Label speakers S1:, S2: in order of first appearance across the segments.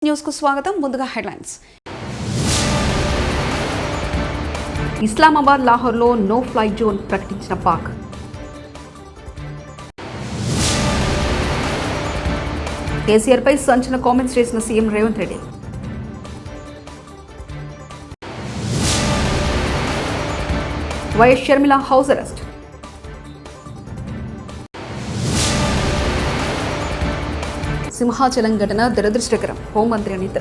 S1: News కు స్వాగతం. ముందుగా హెడ్లైన్స్. ఇస్లామాబాద్, లాహోర్లో నో ఫ్లై జోన్ ప్రకటించిన పాక్. కేసీఆర్ పై సంచలన కామెంట్స్ చేసిన CM Revanth Reddy. YS Sharmila house arrest. Simhachalam ఘటన దురదృష్టకరం, హోంమంత్రి అనిత.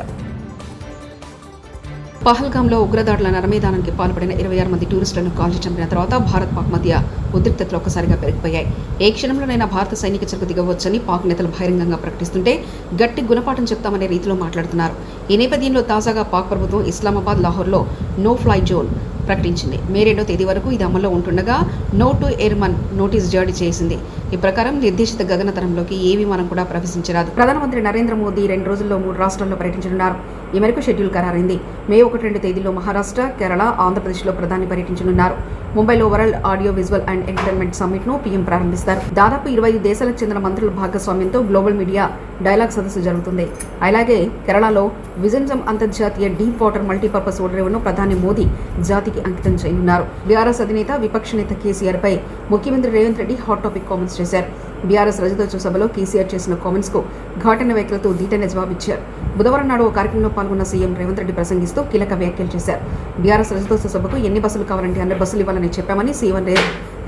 S1: పహల్గాంలో ఉగ్రదాడుల నరమేధానానికి పాల్పడిన 26 మంది టూరిస్టులను కాల్చి చంపిన తర్వాత భారత్ పాక్ మధ్య ఉద్రిక్తతలు ఒక్కసారిగా పెరిగిపోయాయి. ఏ క్షణంలోనైనా భారత సైనిక చర్యకు దిగవచ్చని పాక్ నేతలు బహిరంగంగా ప్రకటిస్తుంటే గట్టి గుణపాఠం చెప్తామనే రీతిలో మాట్లాడుతున్నారు. ఈ నేపథ్యంలో తాజాగా పాక్ ప్రభుత్వం ఇస్లామాబాద్, లాహోర్లో నో ఫ్లై జోన్ ప్రకటించింది. మే 2వ తేదీ వరకు ఇది అమల్లో ఉంటుండగా నో టు ఎయిర్మన్ నోటీస్ జారీ చేసింది. ఈ ప్రకారం నిర్దేశిత గగనతలంలోకి ఏ విమానం కూడా ప్రవేశించరాదు. ప్రధానమంత్రి నరేంద్ర మోదీ 2 రోజుల్లో 3 రాష్ట్రాల్లో పర్యటించనున్నారు. ఈ మేరకు షెడ్యూల్ ఖరారైంది. మే 1-2 తేదీల్లో మహారాష్ట్ర, కేరళ, ఆంధ్రప్రదేశ్లో ప్రధాని పర్యటించనున్నారు. ముంబైలో world audio visual and entertainment summit ను పీఎం ప్రారంభిస్తారు. దాదాపు 25 దేశాలకు చెందిన మంత్రుల భాగస్వామ్యంతో గ్లోబల్ మీడియా డైలాగ్ సదస్సు జరుగుతుంది. అలాగే కేరళలో విజన్జం అంతర్జాతీయ డీప్ వాటర్ మల్టీపర్పస్ ఓడరేవును ప్రధాని మోదీ జాతికి అంకితం చేయనున్నారు. బీఆర్ఎస్ అధినేత, విపక్ష నేత కేసీఆర్ పై ముఖ్యమంత్రి Revanth Reddy hot topic comments చేశారు. బీఆర్ఎస్ రజతోత్సవ సభలో కేసీఆర్ చేసిన కామెంట్స్ కు ఘాటైన వ్యాఖ్యలతో దీటైన జవాబిచ్చారు. బుధవారం నాడు ఓ కార్యక్రమంలో పాల్గొన్న సీఎం రేవంత్ రెడ్డి ప్రసంగిస్తూ కీలక వ్యాఖ్యలు చేశారు. బీఆర్ఎస్ రజతోత్సవ సభకు ఎన్ని బస్సులు కావాలంటే అన్ని బస్సులు ఇవ్వాలని చెప్పామని సీఎం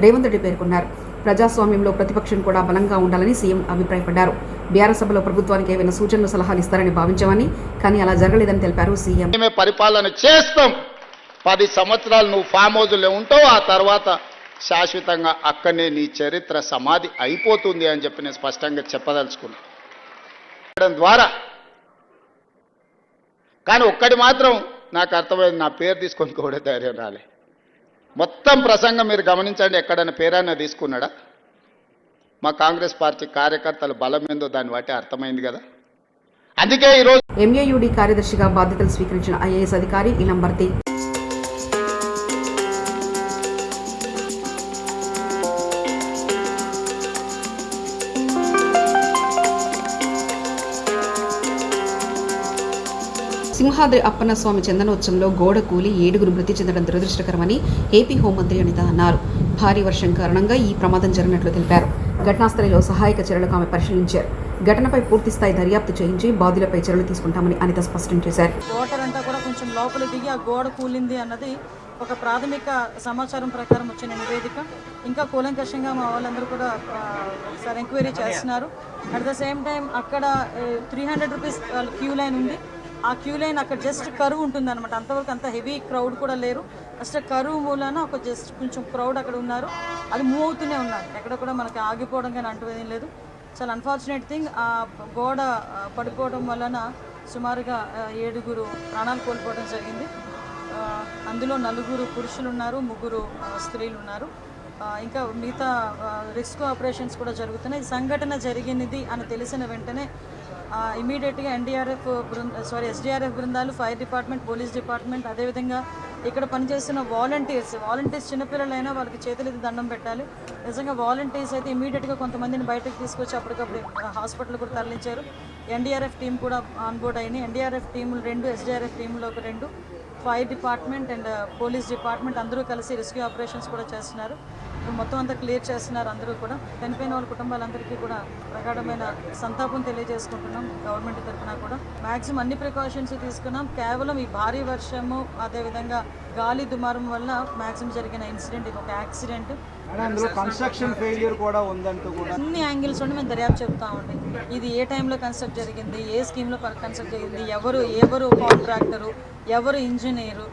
S1: రేవంత్ రెడ్డి పేర్కొన్నారు. ప్రజాస్వామ్యంలో ప్రతిపక్షం కూడా బలంగా ఉండాలని సీఎం అభిప్రాయపడ్డారు. బీఆర్ఎస్ సభలో ప్రభుత్వానికి ఏవైనా సూచనలు, సలహాలు ఇస్తారని భావించామని, కానీ అలా జరగలేదని తెలిపారు సీఎం.
S2: పరిపాలన చేస్తాం, 10 సంవత్సరాలు నువ్వు ఫామ్ హౌస్లో ఉంటావు, ఆ తర్వాత శాశ్వతంగా అక్కడనే నీ చరిత్ర సమాధి అయిపోతుంది అని చెప్పి నేను స్పష్టంగా చెప్పదలుచుకున్నాను ద్వారా. కానీ ఒక్కటి మాత్రం నాకు అర్థమైంది, నా పేరు తీసుకొని కూడా ధైర్యం రాలే. మొత్తం ప్రసంగం మీరు గమనించండి, ఎక్కడైనా పేరైనా తీసుకున్నాడా? మా కాంగ్రెస్ పార్టీ కార్యకర్తల బలం ఏందో దాన్ని బట్టి అర్థమైంది కదా. అందుకే ఈరోజు
S1: ఎంఏయుడి కార్యదర్శిగా బాధ్యతలు స్వీకరించిన ఐఏఎస్ అధికారి ఇలం భర్తీ. సింహాద్రి అప్పన్న స్వామి చందనోత్సవంలో గోడ కూలి 7 మృతి చెందడం దురదృష్టకరమని ఏపీ హోంమంత్రి అనిత అన్నారు. భారీ వర్షం కారణంగా ఈ ప్రమాదం జరిగినట్లు తెలిపారు. ఘటనాస్థలిలో సహాయక చర్యలకు ఆమె పరిశీలించారు. ఘటనపై పూర్తిస్థాయి దర్యాప్తు చేయించి బాధ్యులపై చర్యలు తీసుకుంటామని అనిత స్పష్టం చేశారు.
S3: వాటర్ అంతా కూడా కొంచెం లోపల దిగి ఆ గోడ కూలింది అన్నది ఒక ప్రాథమిక సమాచారం ప్రకారం వచ్చిన నివేదిక. ఇంకా కూలంకషంగా మా వాళ్ళందరూ కూడా ఒకసారి ఎంక్వైరీ చేస్తున్నారు. అట్ ద సేమ్ టైం అక్కడ 300 రూపీస్ క్యూ లైన్ ఉంది. ఆ క్యూ లైన్ అక్కడ జస్ట్ కరువు ఉంటుంది అనమాట. అంతవరకు అంత హెవీ క్రౌడ్ కూడా లేరు. ఫస్ట్ కరువు మూలాన ఒక జస్ట్ కొంచెం క్రౌడ్ అక్కడ ఉన్నారు. అది మూవ్ అవుతూనే ఉన్నారు. ఎక్కడ కూడా మనకి ఆగిపోవడం కానీ అంటువేం లేదు. చాలా అన్ఫార్చునేట్ థింగ్, ఆ గోడ పడిపోవడం వలన సుమారుగా 7 ప్రాణాలు కోల్పోవడం జరిగింది. అందులో 4 పురుషులు ఉన్నారు, 3 స్త్రీలు ఉన్నారు. ఇంకా మిగతా రెస్క్యూ ఆపరేషన్స్ కూడా జరుగుతున్నాయి. సంఘటన జరిగినది అని తెలిసిన వెంటనే ఇమీడియట్గా ఎస్డీఆర్ఎఫ్ బృందాలు, ఫైర్ డిపార్ట్మెంట్, పోలీస్ డిపార్ట్మెంట్, అదేవిధంగా ఇక్కడ పనిచేస్తున్న వాలంటీర్స్ చిన్నపిల్లలైనా వాళ్ళకి చేతులెత్తి దండం పెట్టాలి. నిజంగా వాలంటీర్స్ అయితే ఇమీడియట్గా కొంతమందిని బయటకు తీసుకొచ్చి అప్పటికప్పుడు హాస్పిటల్ కూడా తరలించారు. ఎన్డీఆర్ఎఫ్ టీం కూడా ఆన్బోర్డ్ అయింది. ఎన్డీఆర్ఎఫ్ టీములు 2, ఎస్డీఆర్ఎఫ్ టీంలో ఒక 2, fire department and police department అందరూ కలిసి రెస్క్యూ ఆపరేషన్స్ కూడా చేస్తున్నారు. మొత్తం అంతా క్లియర్ చేస్తున్నారు. అందరూ కూడా చనిపోయిన వాళ్ళ కుటుంబాలందరికీ కూడా ప్రగాఢమైన సంతాపం తెలియజేసుకుంటున్నాం. గవర్నమెంట్ తరఫున కూడా మ్యాక్సిమం అన్ని ప్రికాషన్స్ తీసుకున్నాం. కేవలం ఈ భారీ వర్షము, అదేవిధంగా గాలి దుమారం వల్ల మ్యాక్సిమం జరిగిన ఇన్సిడెంట్, ఇది ఒక యాక్సిడెంట్. అన్ని యాంగిల్స్ నుండి మేము దర్యాప్తు చెప్తామండి. ఇది ఏ టైంలో కన్స్ట్రక్ట్ జరిగింది, ఏ స్కీమ్లో కన్స్ట్రక్ట్ జరిగింది, ఎవరు కాంట్రాక్టరు, ఎవరు ఇంజనీరు,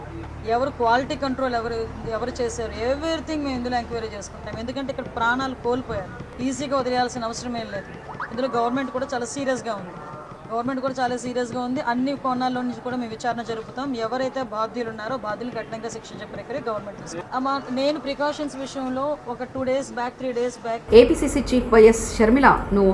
S3: ఎవరు క్వాలిటీ కంట్రోల్ ఎవరు చేశారు, ఎవ్రీథింగ్ మేము ఇందులో ఎంక్వైరీ చేసుకుంటాం. ఎందుకంటే ఇక్కడ ప్రాణాలు కోల్పోయారు. ఈజీగా వదిలేయాల్సిన అవసరం ఏం లేదు. ఇందులో గవర్నమెంట్ కూడా చాలా సీరియస్గా ఉంది. అన్ని కోణాల్లో నుంచి కూడా మేము విచారణ జరుపుతాం. ఎవరైతే బాధ్యులు ఉన్నారో బాధ్యులు కఠినంగా శిక్షించే ప్రక్రియ గవర్నమెంట్ తీసుకుంటాం. నేను ప్రికాషన్స్ విషయంలో ఒక 2 days back, 3 days back
S1: APCC chief YS Sharmila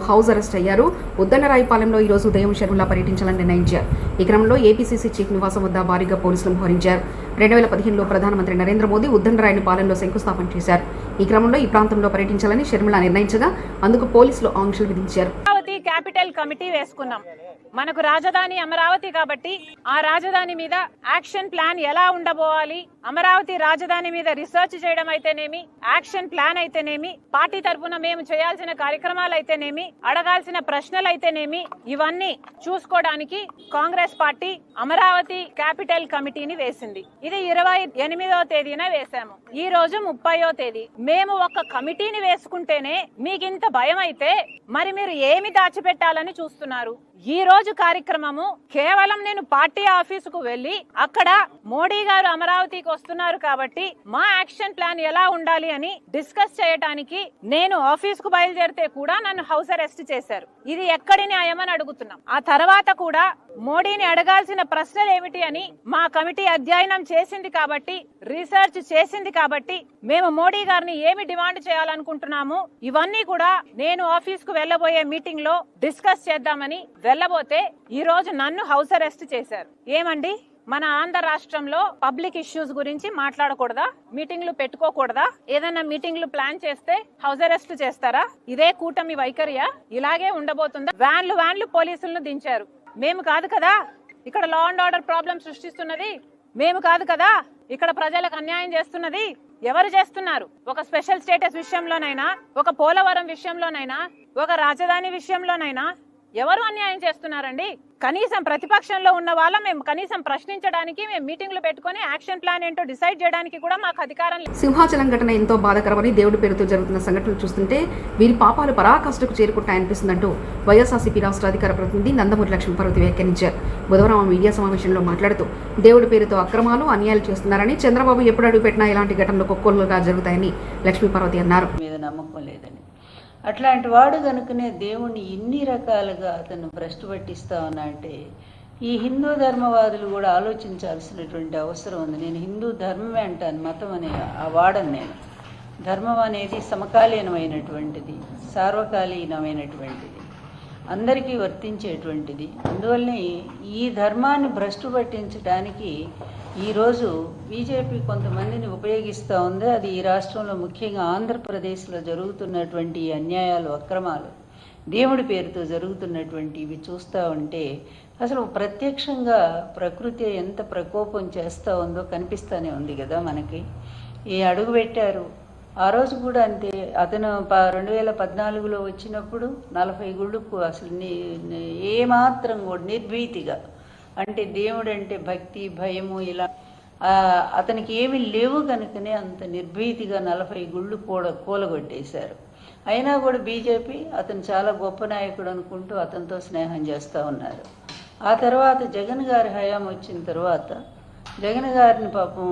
S1: house arrest అయ్యారు. ఉద్దండరాయపాలెంలో ఈ రోజు ఉదయం షర్మిల పర్యటించాలని నిర్ణయించారు. ఈ క్రమంలో ఏపీసీసీ చీఫ్ నివాసం వద్ద భారీగా పోలీసులు మోహరించారు. 2015లో ప్రధానమంత్రి నరేంద్ర మోదీ ఉద్దండరాయని పాలెంలో శంకుస్థాపన చేశారు. ఈ క్రమంలో ఈ ప్రాంతంలో పర్యటించాలని షర్మిల నిర్ణయించగా అందుకు పోలీసులు ఆంక్షలు విధించారు.
S4: క్యాపిటల్ కమిటీ వేసుకున్నాం. మనకు రాజధాని అమరావతి కాబట్టి ఆ రాజధాని మీద యాక్షన్ ప్లాన్ ఎలా ఉండబోవాలి, అమరావతి రాజధాని మీద రీసెర్చ్ చేయడం అయితేనేమి, యాక్షన్ ప్లాన్ అయితేనేమి, పార్టీ తరఫున మేము చేయాల్సిన కార్యక్రమాలు అయితేనేమి, అడగాల్సిన ప్రశ్నలు అయితేనేమి, ఇవన్నీ చూసుకోవడానికి కాంగ్రెస్ పార్టీ అమరావతి క్యాపిటల్ కమిటీని వేసింది. ఇది 28వ తేదీన వేశాము. ఈ రోజు 30వ తేదీ. మేము ఒక కమిటీని వేసుకుంటేనే మీకింత భయం అయితే మరి మీరు ఏమి దాచిపెట్టాలని చూస్తున్నారు? ఈ రోజు కార్యక్రమము కేవలం నేను పార్టీ ఆఫీసుకు వెళ్లి అక్కడ మోడీ గారు అమరావతికి వస్తున్నారు కాబట్టి మా యాక్షన్ ప్లాన్ ఎలా ఉండాలి అని డిస్కస్ చేయడానికి నేను ఆఫీసుకు బయలుదేరితే కూడా నన్ను హౌస్ అరెస్ట్ చేశారు. ఇది ఎక్కడి న్యాయమని అడుగుతున్నాం. ఆ తర్వాత కూడా మోడీని అడగాల్సిన ప్రశ్నలు ఏమిటి అని మా కమిటీ అధ్యయనం చేసింది కాబట్టి, రీసెర్చ్ చేసింది కాబట్టి మేము మోడీ గారిని ఏమి డిమాండ్ చేయాలనుకుంటున్నాము ఇవన్నీ కూడా నేను ఆఫీస్ కు వెళ్లబోయే మీటింగ్ లో డిస్కస్ చేద్దామని వెళ్ళబోతే ఈ రోజు నన్ను హౌస్ అరెస్ట్ చేశారు. ఏమండి, మన ఆంధ్ర రాష్ట్రంలో పబ్లిక్ ఇష్యూస్ గురించి మాట్లాడకూడదా? మీటింగ్లు పెట్టుకోకూడదా? ఏదైనా మీటింగ్లు ప్లాన్ చేస్తే హౌస్ అరెస్ట్ చేస్తారా? ఇదే కూటమి వైఖరియా? ఇలాగే ఉండబోతుందా? వ్యాన్లు పోలీసులను దించారు. మేము కాదు కదా ఇక్కడ లా అండ్ ఆర్డర్ ప్రాబ్లం సృష్టిస్తున్నది, మేము కాదు కదా ఇక్కడ ప్రజలకు అన్యాయం చేస్తున్నది. ఎవరు చేస్తున్నారు? ఒక స్పెషల్ స్టేటస్ విషయంలోనైనా, ఒక పోలవరం విషయంలోనైనా, ఒక రాజధాని విషయంలోనైనా ఎవరు అన్యాయం చేస్తున్నారండి? కనీసం ప్రతిపక్షంలో ఉన్న వాళ్ళ మేము కనీసం ప్రశ్నించడానికి, మేము మీటింగ్లు పెట్టుకుని యాక్షన్ ప్లాన్ ఏంటో డిసైడ్ చేయడానికి కూడా మాకు అధికారం లేదు.
S1: సింహాచలం ఘటన ఎంతో బాధాకరమని, దేవుడి పేరుతో జరుగుతున్న సంఘటనలు చూస్తుంటే వీరి పాపాలు పరాకాష్ఠకు చేరుకుంటాయనిపిస్తుందంటూ వైఎస్ఆర్సీపీ రాష్ట్ర అధికార ప్రతినిధి నందమూరి లక్ష్మీపార్వతి వ్యాఖ్యానించారు. బుధవారం మీడియా సమావేశంలో మాట్లాడుతూ దేవుడి పేరుతో అక్రమాలు, అన్యాయాలు చేస్తున్నారని, చంద్రబాబు ఎప్పుడు అడుగుపెట్టినా ఇలాంటి ఘటనలు కొక్కోలుగా జరుగుతాయని లక్ష్మీపార్వతి అన్నారు.
S5: అట్లాంటి వాడు కనుకనే దేవుణ్ణి ఇన్ని రకాలుగా అతను భ్రష్టు పట్టిస్తా ఉన్నా అంటే ఈ హిందూ ధర్మవాదులు కూడా ఆలోచించాల్సినటువంటి అవసరం ఉంది. నేను హిందూ ధర్మమే అంటాను, మతం అనే ఆ వాడను నేను. ధర్మం అనేది సమకాలీనమైనటువంటిది, సార్వకాలీనమైనటువంటిది, అందరికీ వర్తించేటువంటిది. అందువల్లనే ఈ ధర్మాన్ని భ్రష్టు పట్టించడానికి ఈరోజు బీజేపీ కొంతమందిని ఉపయోగిస్తూ ఉంది. అది ఈ రాష్ట్రంలో ముఖ్యంగా ఆంధ్రప్రదేశ్లో జరుగుతున్నటువంటి అన్యాయాలు, అక్రమాలు, దేవుడి పేరుతో జరుగుతున్నటువంటి ఇవి చూస్తూ ఉంటే అసలు ప్రత్యక్షంగా ప్రకృతి ఎంత ప్రకోపం చేస్తూ ఉందో కనిపిస్తూనే ఉంది కదా మనకి. ఈ అడుగు పెట్టారు ఆ రోజు కూడా అంతే. అతను 2014లో వచ్చినప్పుడు 40 గుళ్ళకు అసలు ఏమాత్రం కూడా నిర్భీతిగా, అంటే దేవుడు అంటే భక్తి, భయము, ఇలా అతనికి ఏమి లేవు కనుకనే అంత నిర్భీతిగా 40 గుళ్ళు కూలగొట్టేశారు. అయినా కూడా బీజేపీ అతను చాలా గొప్ప నాయకుడు అనుకుంటూ అతనితో స్నేహం చేస్తూ ఉన్నారు. ఆ తర్వాత జగన్ గారి హయాం వచ్చిన తర్వాత జగన్ గారిని పాపం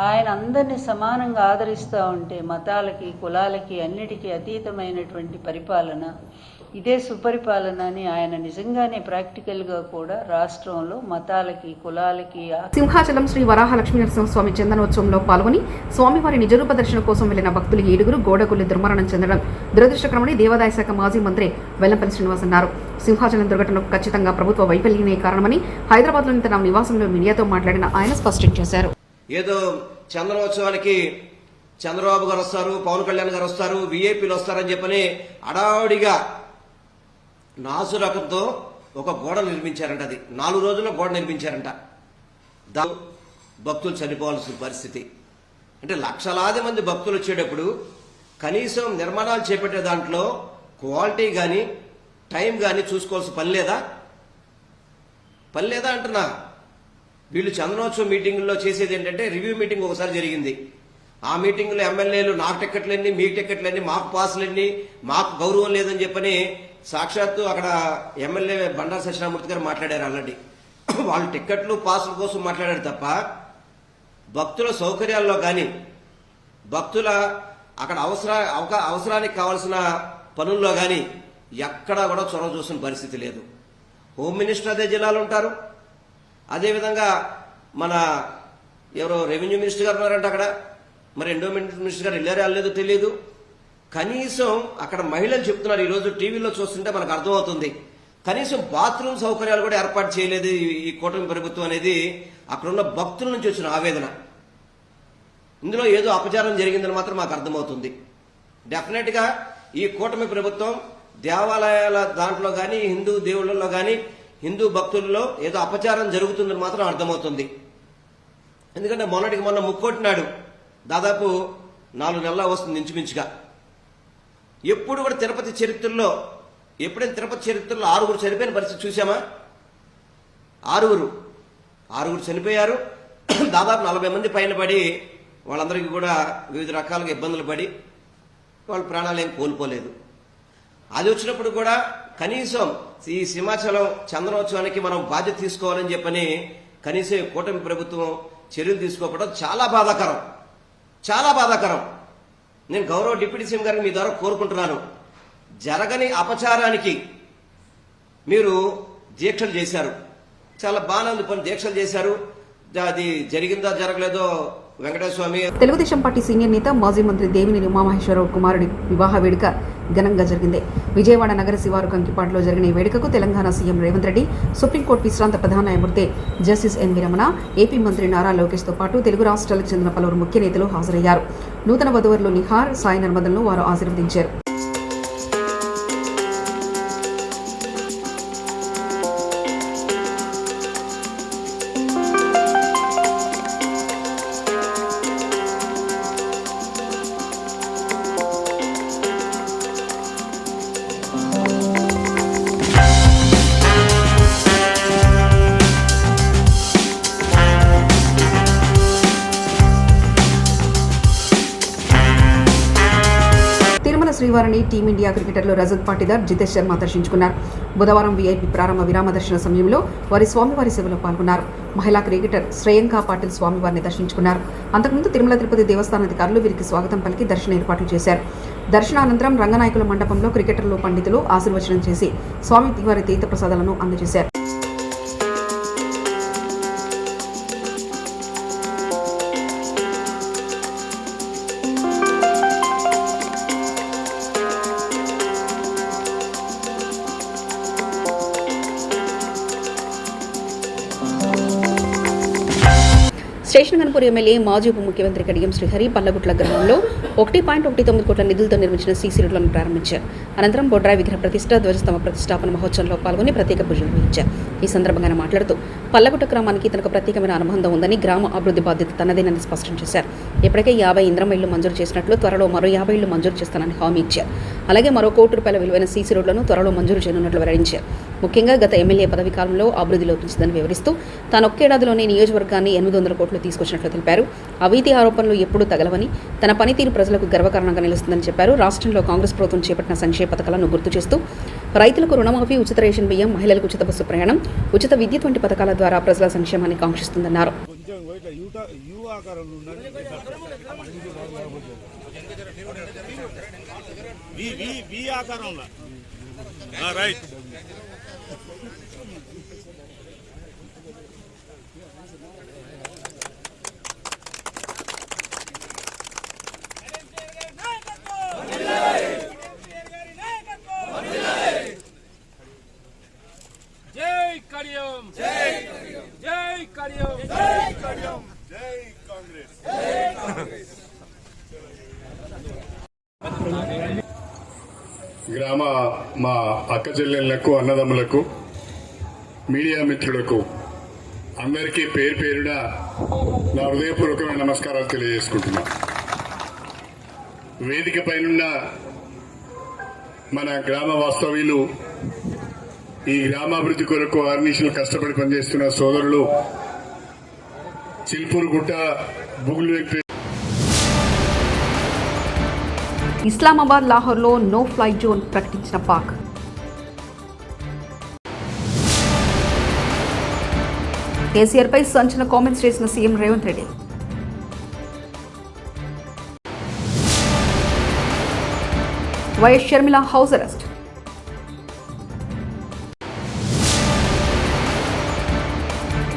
S5: ఆయన అందరినీ సమానంగా ఆదరిస్తూ ఉంటే మతాలకి, కులాలకి, అన్నిటికీ అతీతమైనటువంటి పరిపాలన, ఇదే సుపరిపాలన అని ఆయన నిజంగానే ప్రాక్టికల్గా కూడా రాష్ట్రంలో మతాలకి, కులాలకి.
S1: సింహాచలం శ్రీ వరాహ లక్ష్మీ నరసింహస్వామి చందనోత్సవంలో పాల్గొని స్వామివారి నిజరూప దర్శనం కోసం వెళ్లిన భక్తులు 7 గోడకుల్లి దుర్మరణం చెందడం దురదృష్టకరమని దేవాదాయ శాఖ మాజీ మంత్రి వెల్లంపల్లి శ్రీనివాస్ అన్నారు. సింహాచలం దుర్ఘటనకు ఖచ్చితంగా ప్రభుత్వ వైఫల్యమే కారణమని హైదరాబాద్లోని తన నివాసంలో మీడియాతో మాట్లాడిన ఆయన స్పష్టం చేశారు.
S6: ఏదో చందనోత్సవానికి చంద్రబాబు గారు వస్తారు, పవన్ కళ్యాణ్ గారు వస్తారు, వీఐపీలు వస్తారని చెప్పని అడావుడిగా నాసు రకంతో ఒక గోడ నిర్మించారంట. అది 4 రోజుల్లో గోడ నిర్మించారంట. భక్తులు చనిపోవాల్సిన పరిస్థితి. అంటే లక్షలాది మంది భక్తులు వచ్చేటప్పుడు కనీసం నిర్మాణాలు చేపట్టే దాంట్లో క్వాలిటీ కానీ టైం కానీ చూసుకోవాల్సిన పని లేదా అంటున్నా. వీళ్ళు చందనోత్సవం మీటింగుల్లో చేసేది ఏంటంటే రివ్యూ మీటింగ్ ఒకసారి జరిగింది. ఆ మీటింగ్లో ఎమ్మెల్యేలు నాకు టికెట్లన్నీ, మీకు టికెట్లన్నీ, మాకు పాసులన్నీ, మాకు గౌరవం లేదని చెప్పని సాక్షాత్తు అక్కడ ఎమ్మెల్యే బండారు సత్యనారాయణమూర్తి గారు మాట్లాడారు. ఆల్రెడీ వాళ్ళు టికెట్లు, పాసుల కోసం మాట్లాడారు తప్ప భక్తుల సౌకర్యాల్లో కానీ, భక్తుల అక్కడ అవసరానికి కావాల్సిన పనుల్లో కానీ ఎక్కడా కూడా చొరవ చూసిన పరిస్థితి లేదు. హోమ్ మినిస్టర్ అదే జిల్లాలో ఉంటారు. అదేవిధంగా మన ఎవరో రెవెన్యూ మినిస్టర్ గారు ఉన్నారంట అక్కడ. మరి ఎండోమెంట్ మినిస్టర్ గారు వెళ్ళారో వెళ్ళలేదో తెలియదు. కనీసం అక్కడ మహిళలు చెప్తున్నారు, ఈరోజు టీవీలో చూస్తుంటే మనకు అర్థమవుతుంది, కనీసం బాత్రూమ్ సౌకర్యాలు కూడా ఏర్పాటు చేయలేదు ఈ కూటమి ప్రభుత్వం అనేది అక్కడున్న భక్తుల నుంచి వచ్చిన ఆవేదన. ఇందులో ఏదో అపచారం జరిగిందని మాత్రం మాకు అర్థమవుతుంది. డెఫినెట్ గా ఈ కూటమి ప్రభుత్వం దేవాలయాల దాంట్లో కానీ, హిందూ దేవుళ్లలో కానీ హిందూ భక్తుల్లో ఏదో అపచారం జరుగుతుందని మాత్రం అర్థమవుతుంది. ఎందుకంటే మొన్నటికి మొన్న ముక్కొట్టినాడు, దాదాపు 4 నెలల వస్తుంది ఇంచుమించుగా. ఎప్పుడు కూడా తిరుపతి చరిత్రలో, ఎప్పుడైనా తిరుపతి చరిత్రలో 6 చనిపోయిన పరిస్థితి చూసామా? 6 చనిపోయారు. దాదాపు 40 మంది పైన పడి వాళ్ళందరికీ కూడా వివిధ రకాలుగా ఇబ్బందులు పడి వాళ్ళ ప్రాణాలు ఏం కోల్పోలేదు. అది వచ్చినప్పుడు కూడా కనీసం ఈ సింహాచలం చందనోత్సవానికి మనం బాధ్యత తీసుకోవాలని చెప్పని కనీసం ఈ కూటమి ప్రభుత్వం చర్యలు తీసుకోకపోవడం చాలా బాధాకరం. నేను గౌరవ డిప్యూటీ సీఎం గారిని మీ ద్వారా కోరుకుంటున్నాను, జరగని అపచారానికి మీరు దీక్షలు చేశారు, చాలా బాగానే పని దీక్షలు చేశారు. అది జరిగిందో జరగలేదో వెంకటేశ్వర స్వామి.
S1: తెలుగుదేశం పార్టీ సీనియర్ నేత మాజీ మంత్రి దేవినేని ఉమామహేశ్వరరావు కుమారుడి వివాహ వేడుక ఘనంగా జరిగింది. విజయవాడ నగర శివారు కంకిపాడులో జరిగిన ఈ వేడుకకు తెలంగాణ సీఎం రేవంత్ రెడ్డి, సుప్రీంకోర్టు విశ్రాంత ప్రధాన న్యాయమూర్తి జస్టిస్ ఎన్వి రమణ, ఏపీ మంత్రి నారా లోకేష్తో పాటు తెలుగు రాష్ట్రాలకు చెందిన పలువురు ముఖ్య నేతలు హాజరయ్యారు. నూతన వధువరులు నిహార్, సాయి నర్మదలను వారు ఆశీర్వదించారు. శ్రీవారిని టీమిండియా క్రికెటర్లు రజత్ పాటిదార్, జితేష్ శర్మ దర్శించుకున్నారు. బుధవారం వీఐపీ ప్రారంభ విరామ దర్శన సమయంలో వారి స్వామివారి సేవలో పాల్గొన్నారు. మహిళా క్రికెటర్ శ్రేయంకా పాటిల్ స్వామివారిని దర్శించుకున్నారు. అంతకుముందు తిరుమల తిరుపతి దేవస్థాన అధికారులు వీరికి స్వాగతం పలికి దర్శన ఏర్పాట్లు చేశారు. దర్శనానంతరం రంగనాయకుల మండపంలో క్రికెటర్లు, పండితులు ఆశీర్వచనం చేసి స్వామి వారి తీర్థ ప్రసాదాలను అందజేశారు. స్టేషన్ గన్పూర్ ఎమ్మెల్యే మాజీ ఉప ముఖ్యమంత్రి కడియం శ్రీహరి పల్లగుట్ల గ్రామంలో 1.19 కోట్ల నిధులతో నిర్మించిన సీసీ రోడ్లను ప్రారంభించారు. అనంతరం బొడ్రాయి విగ్రహ ప్రతిష్ట, ధ్వజస్తంభ ప్రతిష్టాపన మహోత్సవంలో పాల్గొని ప్రత్యేక పూజలు నిర్వహించారు. ఈ సందర్భంగా ఆయన మాట్లాడుతూ పల్లగుట్ట గ్రామానికి తనకు ప్రత్యేకమైన అనుబంధం ఉందని, గ్రామ అభివృద్ధి బాధ్యత తనదేనని స్పష్టం చేశారు. ఇప్పటికే 50 ఇంద్రమ్మ ఇళ్లు మంజూరు చేసినట్లు, త్వరలో మరో 50 ఇళ్లు మంజూరు చేస్తానని హామీ ఇచ్చారు. అలాగే మరో ₹1 కోటి విలువైన సీసీ రోడ్లను త్వరలో మంజూరు చేయనున్నట్లు వెల్లడించారు. ముఖ్యంగా గత ఎమ్మెల్యే పదవి కాలంలో అభివృద్ధి లోపించిందని వివరిస్తూ తాను ఒక్కేడాదిలోనే నియోజకవర్గాన్ని 800 కోట్లు తీసుకొచ్చినట్లు తెలిపారు. అవినీతి ఆరోపణలు ఎప్పుడూ తగలవని, తన పనితీరు ప్రజలకు గర్వకారణంగా నిలుస్తుందని చెప్పారు. రాష్ట్రంలో కాంగ్రెస్ ప్రభుత్వం చేపట్టిన సంక్షేమ పథకాలను గుర్తు చేస్తూ రైతులకు రుణమాఫీ, ఉచిత రేషన్ బియ్యం, మహిళలకు ఉచిత బస్సు ప్రయాణం, ఉచిత విద్యుత్ వంటి పథకాల ద్వారా ప్రజల సంక్షేమాన్ని కాంక్షిస్తుందన్నారు.
S7: గ్రామ మా అక్క చెల్లెళ్లకు, అన్నదమ్ములకు, మీడియా మిత్రులకు అందరికీ పేరు పేరున నా హృదయపూర్వకమైన నమస్కారాలు తెలియజేసుకుంటున్నా. వేదిక పైనున్న మన గ్రామ వాస్తవ్యులు, ఈ గ్రామాభివృద్ధి కొరకు ఆర్నిషులు కష్టపడి పనిచేస్తున్న సోదరులు, చిల్పూరుగుట్ట, బుగులు వెంకటేశ్వర.
S1: ఇస్లామాబాద్, లాహోర్లో నో ఫ్లై జోన్ ప్రకటించిన పాక్. కేసీఆర్పై సంచలన కామెంట్స్ చేసిన CM Revanth Reddy. YS Sharmila house arrest.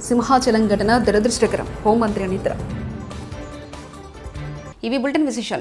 S1: Simhachalam ఘటన దురదృష్టకరం, హోంమంత్రి అనిత. ఇవి బులెటిన్ విశేషాలు.